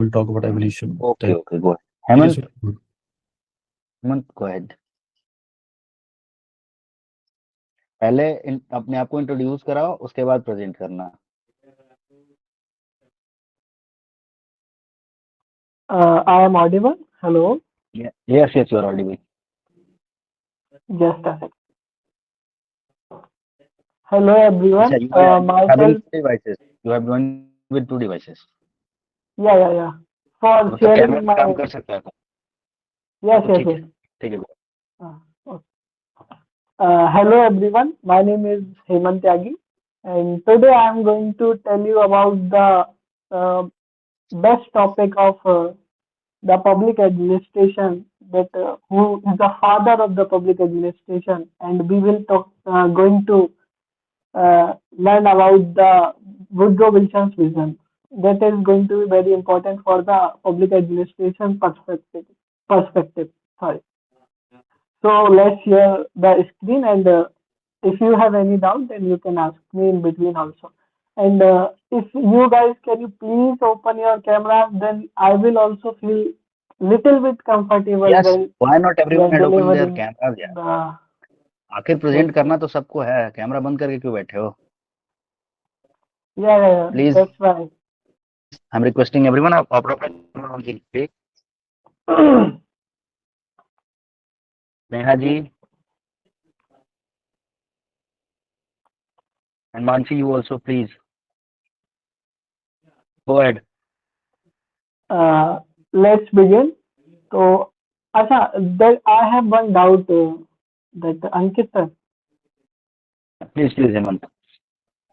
We'll talk about evolution. Okay, Then okay, go ahead. it is Hemant, go ahead. पहले अपने आप को introduce कराओ, उसके बाद प्रेजेंट करना। I am audible. Hello. Yes, yes, you are audible. Just a second. Hello everyone. अच्छा, you are having Myself. two devices. You have joined with two devices. Yeah. For मतलब sharing कैमरा my. काम कर सकता है तो Yes, ठीक है, yes. ठीक है। Okay. Hello everyone. My name is Hemant Tyagi, and today I am going to tell you about the best topic of the public administration. That who is the father of the public administration, and we will going to learn about the Woodrow Wilson's vision. That is going to be very important for the public administration perspective. Perspective. Sorry. So let's share the screen, and if you have any doubt, then you can ask me in between also. And if you guys can you please open your camera, then I will also feel little bit comfortable Yes, when why not we everyone are had opened their delivering cameras यार। the. आखिर present करना तो सबको है, camera बंद करके क्यों बैठे हो? Yeah. Please, That's right. I am requesting everyone, आप अपना कैमरा ऑन कीजिए। Neha ji and Mansi, you also please go ahead. Let's begin. So, Asha, that I have one doubt that Ankit sir, please please Hemant.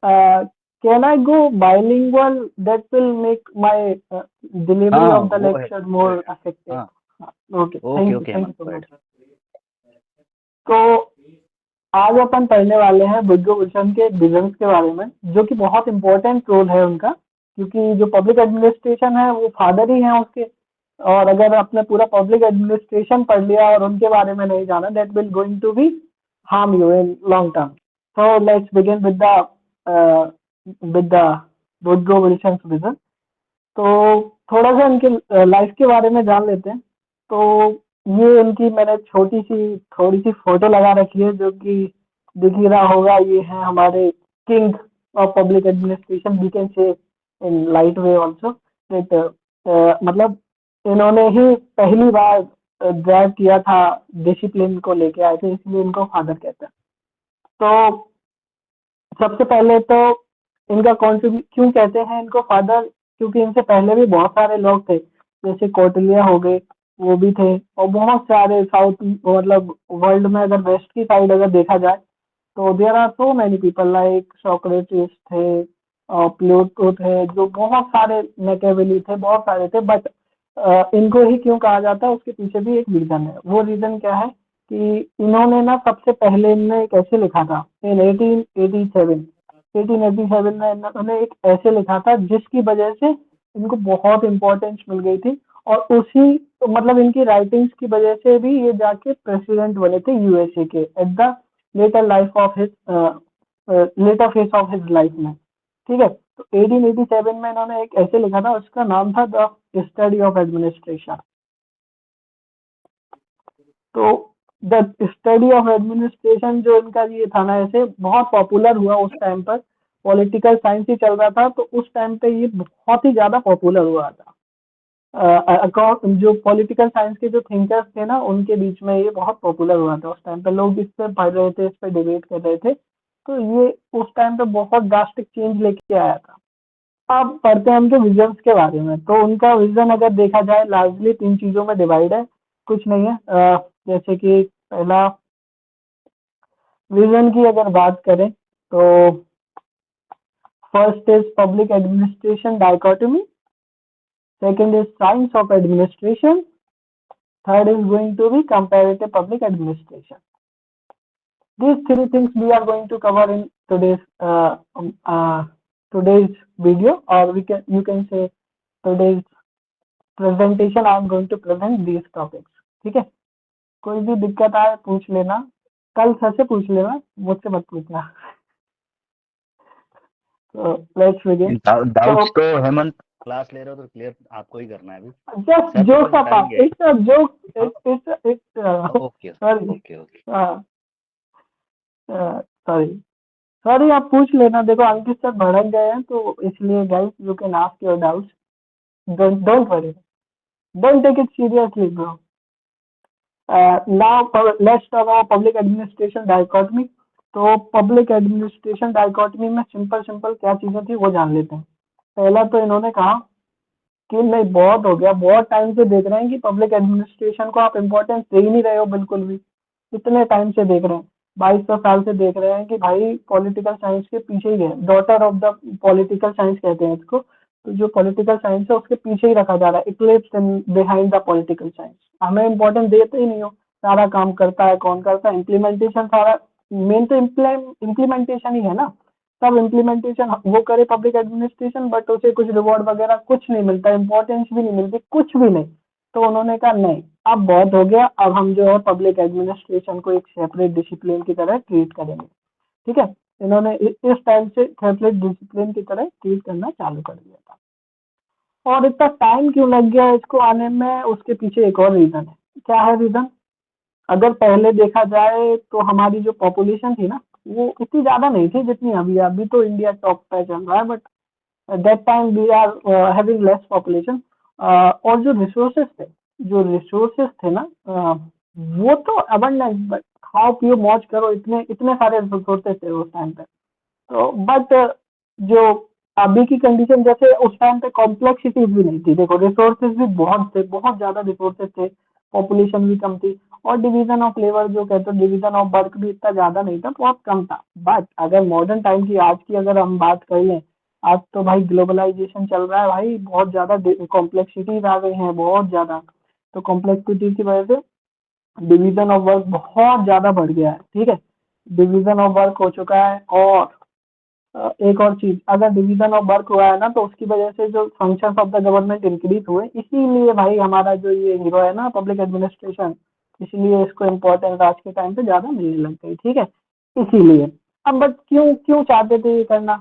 uh, can I go bilingual? That will make my delivery हाँ, of the go ahead, lecture go more ahead। effective. हाँ, Okay, okay thank okay you Hemant, so go much. Ahead. तो आज अपन पढ़ने वाले हैं Woodrow Wilson के visions के बारे में, जो कि बहुत इंपॉर्टेंट रोल है उनका, क्योंकि जो पब्लिक एडमिनिस्ट्रेशन है वो फादर ही हैं उसके। और अगर आपने पूरा पब्लिक एडमिनिस्ट्रेशन पढ़ लिया और उनके बारे में नहीं जाना, that will going to be harm you in long term. So let's begin with the Woodrow Wilson vision. तो थोड़ा सा इनके लाइफ के बारे में जान लेते हैं। तो ये इनकी मैंने थोड़ी सी फोटो लगा रखी है, जो कि दिख ही रहा होगा। ये है हमारे king of public administration, we can say in light way also that, मतलब इन्होंने ही पहली बार ड्राइव किया था, डिसिप्लिन को लेके आए थे, इसलिए इनको फादर कहते हैं। तो सबसे पहले तो इनका कॉन्ट्रीब्यूट क्यों कहते हैं इनको फादर, क्योंकि इनसे पहले भी बहुत सारे लोग थे, जैसे कौटिल्य हो गए, वो भी थे। और बहुत सारे साउथ, मतलब वर्ल्ड में अगर वेस्ट की साइड अगर देखा जाए तो there are so many people like Socrates थे, प्लूटो थे, जो बहुत सारे, मैकियावेली थे, बहुत सारे थे। बट इनको ही क्यों कहा जाता है, उसके पीछे भी एक रीजन है। वो रीजन क्या है कि इन्होंने ना सबसे पहले इनने एक ऐसे लिखा था इन 1887 में इन्होंने एक ऐसे लिखा था जिसकी वजह से इनको बहुत इम्पोर्टेंस मिल गई थी। और उसी, मतलब इनकी राइटिंग्स की वजह से भी ये जाके प्रेसिडेंट बने थे यूएसए के at the later phase of his life में। ठीक है, तो 1887 में इन्होंने एक ऐसे लिखा था, उसका नाम था द स्टडी ऑफ एडमिनिस्ट्रेशन। तो द स्टडी ऑफ एडमिनिस्ट्रेशन जो इनका ये था ना, ऐसे बहुत पॉपुलर हुआ उस टाइम पर। पॉलिटिकल साइंस ही चल रहा था, तो उस टाइम पे ये बहुत ही ज्यादा पॉपुलर हुआ था। जो पॉलिटिकल साइंस के जो थिंकर्स थे ना, उनके बीच में ये बहुत पॉपुलर हुआ था। उस टाइम पे लोग इस पे पढ़ रहे थे, इस पे डिबेट कर रहे थे। तो ये उस टाइम पे बहुत ड्रास्टिक चेंज लेके आया था। अब पढ़ते हैं उनके विजन्स के बारे में। तो उनका विजन अगर देखा जाए लार्जली 3 चीजों में डिवाइड है, कुछ नहीं है। जैसे कि पहला विजन की अगर बात करें तो first is public administration dichotomy, second is science of administration, third is going to be comparative public administration. These 3 things we are going to cover in today's video, or you can say today's presentation. I am going to present these topics. ठीक है, कोई भी दिक्कत आए पूछ लेना, कल sir से पूछ लेना, मुझसे मत पूछना। So let's begin. डाउट्स तो हेमंत क्लास ले रहे हो तो क्लियर आपको ही करना है अभी। जस्ट सर तो जोक्स कुछ अपार्ट, बताएंगे। इट्स अ जोक, हाँ, it's okay sorry, okay okay. हाँ, सॉरी, सॉरी, आप पूछ लेना। देखो अंकित सर भड़क गए हैं, तो इसलिए guys you can ask your doubts, don't don't worry, don't take it seriously bro. Now let's talk about public administration dichotomy. तो पब्लिक एडमिनिस्ट्रेशन डाइकोटमी में सिंपल सिंपल क्या चीजें थी वो जान लेते हैं। पहला तो इन्होंने कहा कि नहीं, बहुत हो गया, बहुत टाइम से देख रहे हैं कि पब्लिक एडमिनिस्ट्रेशन को आप इम्पोर्टेंस दे ही नहीं रहे हो बिल्कुल भी। कितने टाइम से देख रहे हैं, 2200 साल से देख रहे हैं कि भाई पॉलिटिकल साइंस के पीछे ही है, daughter of the political science कहते हैं इसको। तो जो पॉलिटिकल साइंस है उसके पीछे ही रखा जा रहा है, Eclipse behind the political science. हमें इम्पोर्टेंस देते ही नहीं हो। सारा काम करता है कौन, करता है इम्प्लीमेंटेशन सारा। मेन तो इम्प्लीमेंटेशन ही है ना। सब इम्प्लीमेंटेशन वो करे पब्लिक एडमिनिस्ट्रेशन, बट उसे कुछ रिवॉर्ड वगैरह कुछ नहीं मिलता, इंपॉर्टेंस भी नहीं मिलती, कुछ भी नहीं। तो उन्होंने कहा नहीं, अब बहुत हो गया, अब हम जो है पब्लिक एडमिनिस्ट्रेशन को एक सेपरेट डिसिप्लिन की तरह ट्रीट करेंगे। ठीक है, इन्होंने इस टाइम से सेपरेट डिसिप्लिन की तरह ट्रीट करना चालू कर दिया था। और इतना टाइम क्यों लग गया इसको आने में, उसके पीछे एक और रीजन है। क्या है रीजन? अगर पहले देखा जाए तो हमारी जो पॉपुलेशन थी ना, वो इतनी ज्यादा नहीं थी जितनी अभी है। अभी तो इंडिया टॉप पे चल रहा है, but that time we are having less population. और जो रिसोर्सेस थे ना, वो तो अबंडेंट, बट खाओ पियो मौज करो, इतने इतने सारे रिसोर्सेस थे उस टाइम पे। तो बट जो अभी की कंडीशन, जैसे उस टाइम पे कॉम्प्लेक्सिटीज भी नहीं थी। देखो रिसोर्सेज भी बहुत थे, बहुत ज्यादा रिसोर्सेज थे, पॉपुलेशन भी कम थी। और डिवीजन ऑफ लेबर जो कहते हैं, डिवीजन ऑफ वर्क भी इतना ज्यादा नहीं था, बहुत कम था। बट अगर मॉडर्न टाइम की, आज की अगर हम बात कर लें, आज तो भाई ग्लोबलाइजेशन चल रहा है भाई, बहुत ज्यादा कॉम्प्लेक्सिटीज आ गई हैं, बहुत ज्यादा। तो कॉम्प्लेक्सिटी की वजह से डिवीजन ऑफ वर्क बहुत ज्यादा बढ़ गया है। ठीक है, डिवीजन ऑफ वर्क हो चुका है। और एक और चीज, अगर डिवीजन ऑफ वर्क हुआ है ना, तो उसकी वजह से जो functions of the government increase हुए। इसीलिए भाई हमारा जो ये हीरो है ना पब्लिक एडमिनिस्ट्रेशन, इसलिए इसको इम्पोर्टेंस आज के टाइम पे ज्यादा मिलने लग गई। ठीक है, इसीलिए। अब बट क्यों क्यों चाहते थे ये करना?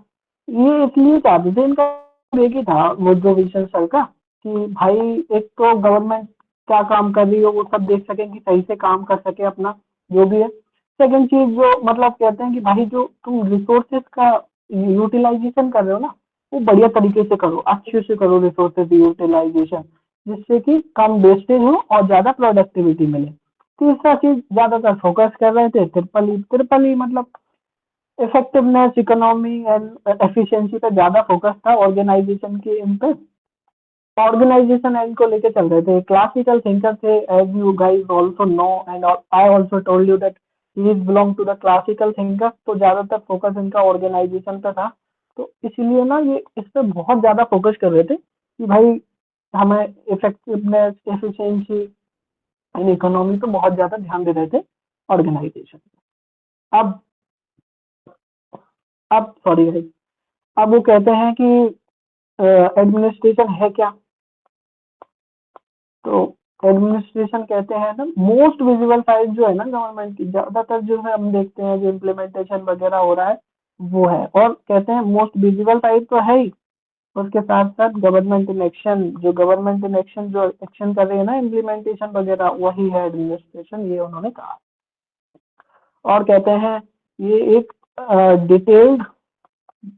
ये इसलिए चाहते थे, इनका एक ही था वो जो विजन सर का, कि भाई एक तो गवर्नमेंट क्या काम कर रही हो वो सब देख सके, कि सही से काम कर सके अपना जो भी है। सेकंड चीज जो मतलब कहते हैं कि भाई जो तुम रिसोर्सेज का यूटिलाइजेशन कर रहे हो ना, वो बढ़िया तरीके से करो, अच्छे से करो रिसोर्सेज यूटिलाइजेशन, जिससे कि कम वेस्टेज हो और ज्यादा प्रोडक्टिविटी मिले। तीसरा चीज ज्यादातर फोकस कर रहे थे ट्रिपल ई मतलब इफेक्टिवनेस, इकोनॉमी एंड एफिशिएंसी पे ज्यादा फोकस था ऑर्गेनाइजेशन के इन पे। ऑर्गेनाइजेशन एंड को लेके चल रहे थे। क्लासिकल थिंकर थे, as you guys also know, and I also told you that he is belong to the classical thinker. तो ज्यादातर फोकस इनका ऑर्गेनाइजेशन पे था। तो इसलिए ना ये इस पे बहुत ज्यादा फोकस कर रहे थे कि भाई हमें इफेक्टिवनेस, एफिशिएंसी एंड इकोनॉमी पे बहुत ज्यादा ध्यान दे रहे थे ऑर्गेनाइजेशन। अब अब सॉरी भाई, अब वो कहते हैं कि एडमिनिस्ट्रेशन है क्या? तो एडमिनिस्ट्रेशन कहते हैं ना, मोस्ट विजिबल साइड जो है ना गवर्नमेंट की, ज्यादातर जो है हम देखते हैं जो इम्प्लीमेंटेशन वगैरह हो रहा है वो है। और कहते हैं मोस्ट विजिबल साइड तो है ही, उसके साथ साथ गवर्नमेंट इन एक्शन, जो गवर्नमेंट इन एक्शन जो एक्शन कर रही है ना इम्प्लीमेंटेशन वगैरह, वही है एडमिनिस्ट्रेशन, ये उन्होंने कहा। और कहते हैं ये एक detailed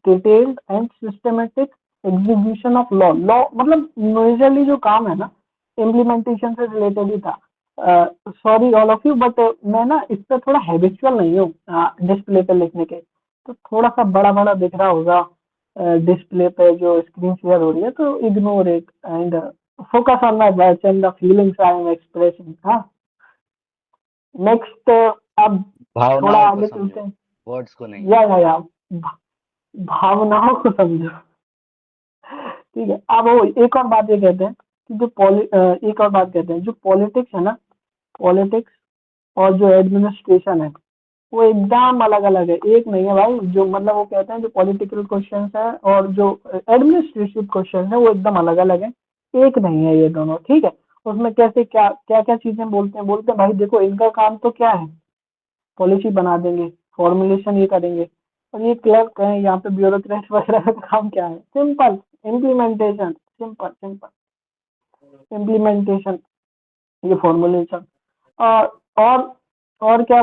detailed and systematic execution of law. Law मतलब मेजरली जो काम है ना इम्प्लीमेंटेशन से रिलेटेड ही था। Sorry all of you, but मैं ना इस पर थोड़ा हैबिचुअल नहीं हूँ डिस्प्ले पे लिखने के। तो थोड़ा सा बड़ा बड़ा दिख रहा होगा डिस्प्ले पे जो स्क्रीन शेयर हो रही है, तो ignore it and focus on my words and the feelings I am expressing. हाँ, नेक्स्ट, अब थोड़ा भावनाओं को आगे चलते समझो, हैं। वर्ड्स को नहीं। या भावनाओं को समझो। ठीक है, अब वो एक और बात ये कहते हैं कि एक और बात कहते हैं, जो पॉलिटिक्स है ना, पॉलिटिक्स और जो एडमिनिस्ट्रेशन है वो एकदम अलग अलग है, एक नहीं है भाई। जो मतलब वो कहते हैं जो पॉलिटिकल क्वेश्चंस है और जो एडमिनिस्ट्रेटिव क्वेश्चन है वो एकदम अलग अलग है, एक नहीं है ये दोनों। ठीक है, उसमें कैसे क्या क्या क्या चीजें बोलते हैं भाई। देखो इनका काम तो क्या है, पॉलिसी बना देंगे, फॉर्मुलेशन ये करेंगे। और ये क्लर्क है यहाँ पे, ब्यूरोक्रेट वगैरह का काम क्या है? Simple implementation, simple simple implementation, ये फॉर्मुलेशन। और और क्या